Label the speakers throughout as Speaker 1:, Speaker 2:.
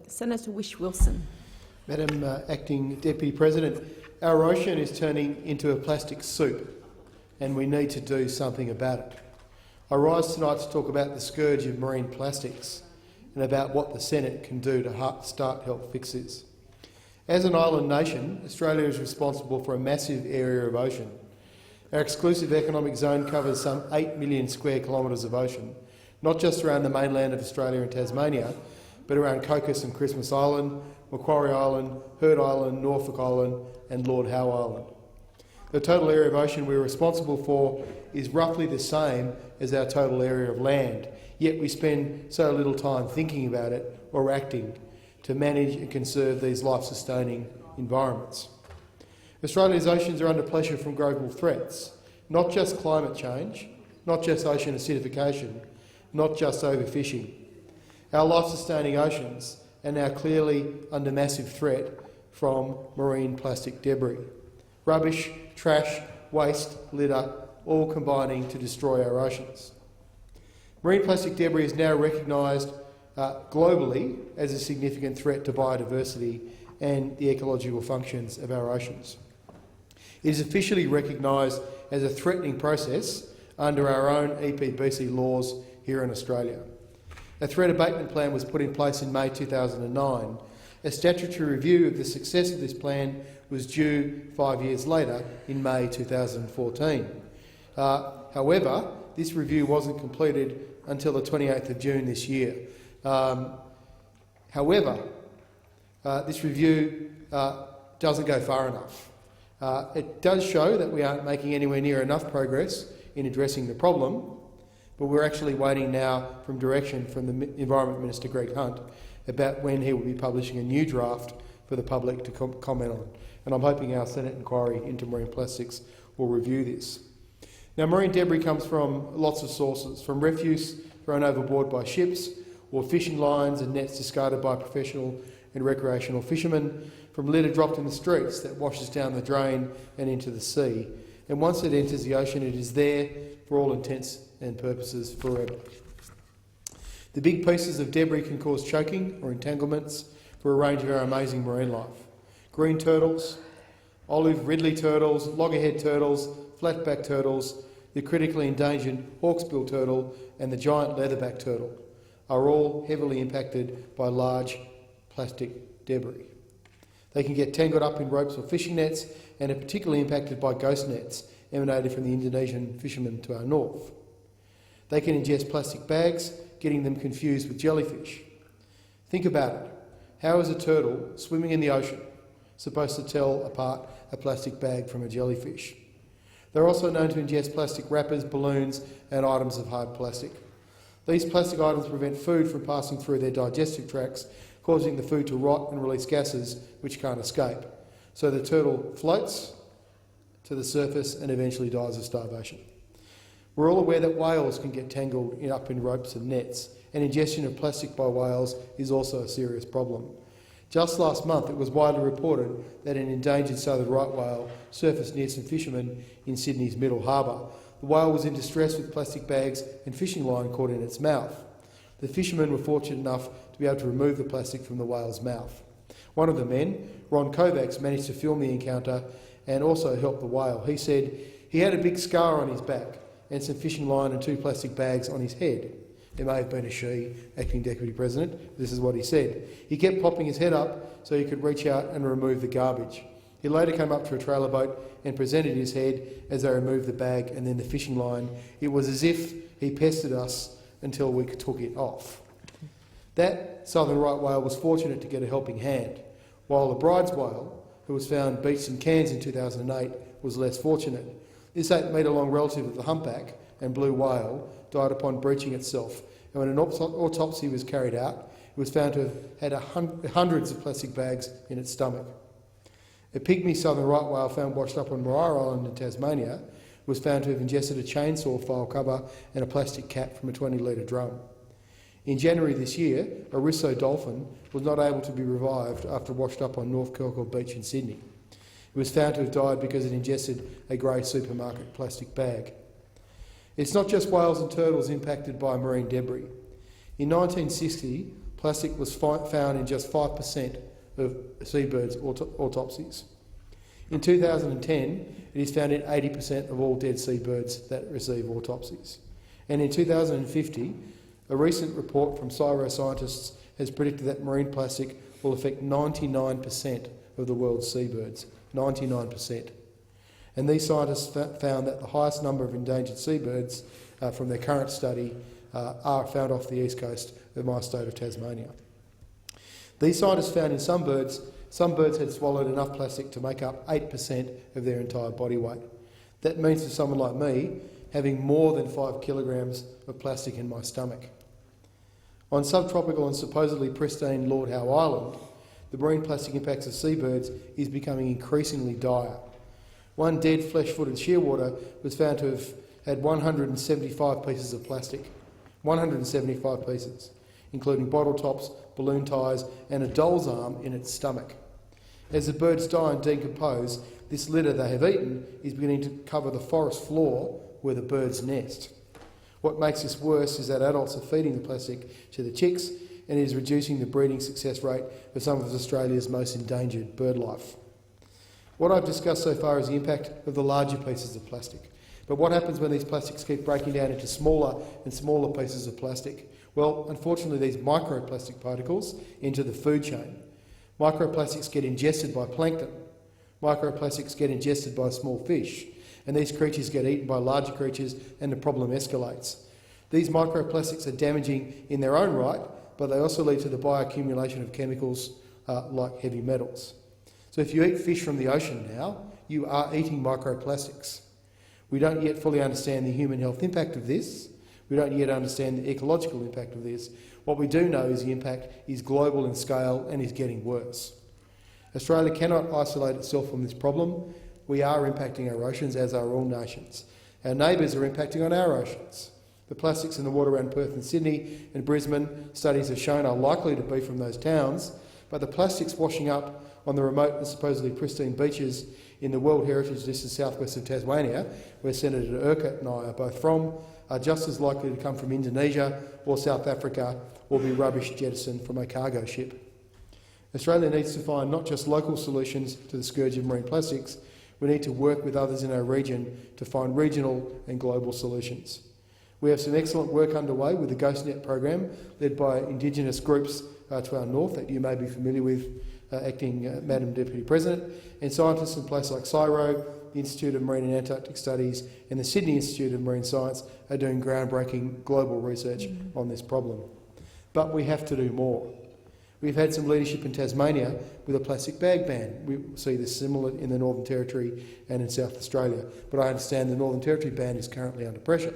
Speaker 1: Senator Whish-Wilson.
Speaker 2: Madam Acting Deputy President, our ocean is turning into a plastic soup and we need to do something about it. I rise tonight to talk about the scourge of marine plastics and about what the Senate can do to start help fix this. As an island nation, Australia is responsible for a massive area of ocean. Our exclusive economic zone covers some 8 million square kilometres of ocean, not just around the mainland of Australia and Tasmania, but around Cocos and Christmas Island, Macquarie Island, Heard Island, Norfolk Island and Lord Howe Island. The total area of ocean we're responsible for is roughly the same as our total area of land, yet we spend so little time thinking about it or acting to manage and conserve these life-sustaining environments. Australia's oceans are under pressure from global threats, not just climate change, not just ocean acidification, not just overfishing. Our life-sustaining oceans are now clearly under massive threat from marine plastic debris. Rubbish, trash, waste, litter, all combining to destroy our oceans. Marine plastic debris is now recognised globally as a significant threat to biodiversity and the ecological functions of our oceans. It is officially recognised as a threatening process under our own EPBC laws here in Australia. A threat abatement plan was put in place in May 2009. A statutory review of the success of this plan was due 5 years later in May 2014. However, this review wasn't completed until the 28th of June this year. This review doesn't go far enough. It does show that we aren't making anywhere near enough progress in addressing the problem, but we're actually waiting now for direction from the Environment Minister, Greg Hunt, about when he will be publishing a new draft for the public to comment on. And I'm hoping our Senate inquiry into marine plastics will review this. Now, marine debris comes from lots of sources, from refuse thrown overboard by ships, or fishing lines and nets discarded by professional and recreational fishermen, from litter dropped in the streets that washes down the drain and into the sea. And once it enters the ocean, it is there for all intents and purposes forever. The big pieces of debris can cause choking or entanglements for a range of our amazing marine life. Green turtles, olive ridley turtles, loggerhead turtles, flatback turtles, the critically endangered hawksbill turtle and the giant leatherback turtle are all heavily impacted by large plastic debris. They can get tangled up in ropes or fishing nets and are particularly impacted by ghost nets emanated from the Indonesian fishermen to our north. They can ingest plastic bags, getting them confused with jellyfish. Think about it. How is a turtle swimming in the ocean supposed to tell apart a plastic bag from a jellyfish? They're also known to ingest plastic wrappers, balloons and items of hard plastic. These plastic items prevent food from passing through their digestive tracts, causing the food to rot and release gases which can't escape. So the turtle floats to the surface and eventually dies of starvation. We're all aware that whales can get tangled up in ropes and nets, and ingestion of plastic by whales is also a serious problem. Just last month it was widely reported that an endangered southern right whale surfaced near some fishermen in Sydney's Middle Harbour. The whale was in distress with plastic bags and fishing line caught in its mouth. The fishermen were fortunate enough to be able to remove the plastic from the whale's mouth. One of the men, Ron Kovacs, managed to film the encounter and also help the whale. He said he had a big scar on his back and some fishing line and 2 plastic bags on his head. There may have been a she, Acting Deputy President. This is what he said. He kept popping his head up so he could reach out and remove the garbage. He later came up to a trailer boat and presented his head as they removed the bag and then the fishing line. It was as if he pestered us until we took it off. That southern right whale was fortunate to get a helping hand, while the bride's whale, who was found beached in Cairns in 2008, was less fortunate. This 8-metre-long relative of the humpback and blue whale died upon breaching itself, and when an autopsy was carried out, it was found to have had hundreds of plastic bags in its stomach. A pygmy southern right whale found washed up on Macquarie Island in Tasmania was found to have ingested a chainsaw file cover and a plastic cap from a 20-litre drum. In January this year, a Risso dolphin was not able to be revived after washed up on North Kirkle Beach in Sydney. It was found to have died because it ingested a grey supermarket plastic bag. It's not just whales and turtles impacted by marine debris. In 1960, plastic was found in just 5% of seabirds' autopsies. In 2010, it is found in 80% of all dead seabirds that receive autopsies. And in 2050, a recent report from CSIRO scientists has predicted that marine plastic will affect 99% of the world's seabirds. 99%. And these scientists found that the highest number of endangered seabirds from their current study are found off the east coast of my state of Tasmania. These scientists found in some birds had swallowed enough plastic to make up 8% of their entire body weight. That means for someone like me, having more than 5 kilograms of plastic in my stomach. On subtropical and supposedly pristine Lord Howe Island, the marine plastic impacts of seabirds is becoming increasingly dire. One dead flesh-footed shearwater was found to have had 175 pieces of plastic. 175 pieces, including bottle tops, balloon ties and a doll's arm in its stomach. As the birds die and decompose, this litter they have eaten is beginning to cover the forest floor where the birds nest. What makes this worse is that adults are feeding the plastic to the chicks and it is reducing the breeding success rate for some of Australia's most endangered bird life. What I've discussed so far is the impact of the larger pieces of plastic. But what happens when these plastics keep breaking down into smaller and smaller pieces of plastic? Well, unfortunately, these microplastic particles enter the food chain. Microplastics get ingested by plankton. Microplastics get ingested by small fish. And these creatures get eaten by larger creatures and the problem escalates. These microplastics are damaging in their own right, but they also lead to the bioaccumulation of chemicals like heavy metals. So if you eat fish from the ocean now, you are eating microplastics. We don't yet fully understand the human health impact of this. We don't yet understand the ecological impact of this. What we do know is the impact is global in scale and is getting worse. Australia cannot isolate itself from this problem. We are impacting our oceans, as are all nations. Our neighbours are impacting on our oceans. The plastics in the water around Perth and Sydney and Brisbane, studies have shown, are likely to be from those towns, but the plastics washing up on the remote and supposedly pristine beaches in the World Heritage District southwest of Tasmania, where Senator Urquhart and I are both from, are just as likely to come from Indonesia or South Africa or be rubbish jettisoned from a cargo ship. Australia needs to find not just local solutions to the scourge of marine plastics, we need to work with others in our region to find regional and global solutions. We have some excellent work underway with the GhostNet program, led by Indigenous groups to our north that you may be familiar with, Acting Madam Deputy President, and scientists in places like CSIRO, the Institute of Marine and Antarctic Studies and the Sydney Institute of Marine Science are doing groundbreaking global research on this problem. But we have to do more. We've had some leadership in Tasmania with a plastic bag ban. We see this similar in the Northern Territory and in South Australia, but I understand the Northern Territory ban is currently under pressure.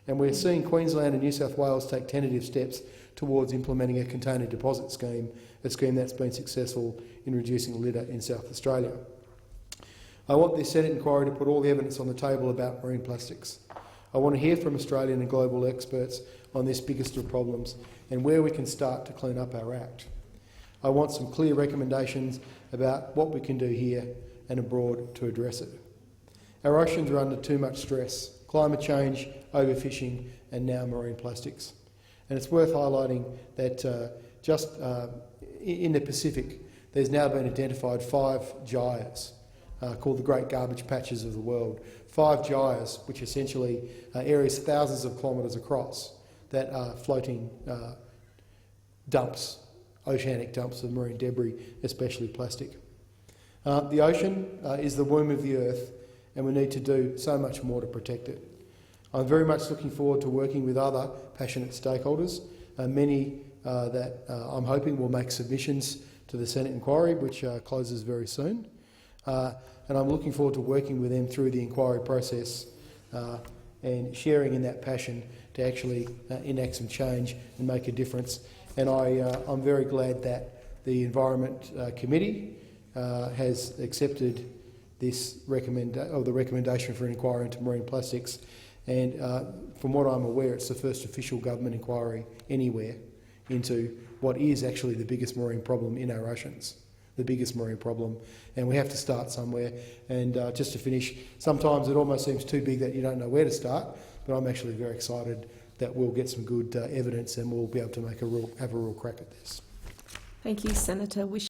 Speaker 2: And we're seeing Queensland and New South Wales take tentative steps towards implementing a container deposit scheme, a scheme that's been successful in reducing litter in South Australia. I want this Senate inquiry to put all the evidence on the table about marine plastics. I want to hear from Australian and global experts on this biggest of problems and where we can start to clean up our act. I want some clear recommendations about what we can do here and abroad to address it. Our oceans are under too much stress: climate change, overfishing and now marine plastics. And it's worth highlighting that in the Pacific there's now been identified 5 gyres called the Great Garbage Patches of the world. 5 gyres, which essentially are areas thousands of kilometres across that are floating dumps, oceanic dumps of marine debris, especially plastic. The ocean is the womb of the earth and we need to do so much more to protect it. I'm very much looking forward to working with other passionate stakeholders, many that I'm hoping will make submissions to the Senate inquiry, which closes very soon. And I'm looking forward to working with them through the inquiry process and sharing in that passion to actually enact some change and make a difference. And I'm very glad that the Environment Committee has accepted this the recommendation for an inquiry into marine plastics. And from what I'm aware, it's the first official government inquiry anywhere into what is actually the biggest marine problem in our oceans. The biggest marine problem, and we have to start somewhere. And just to finish, sometimes it almost seems too big that you don't know where to start, but I'm actually very excited that we'll get some good evidence and we'll be able to have a real crack at this.
Speaker 1: Thank you, Senator Whish.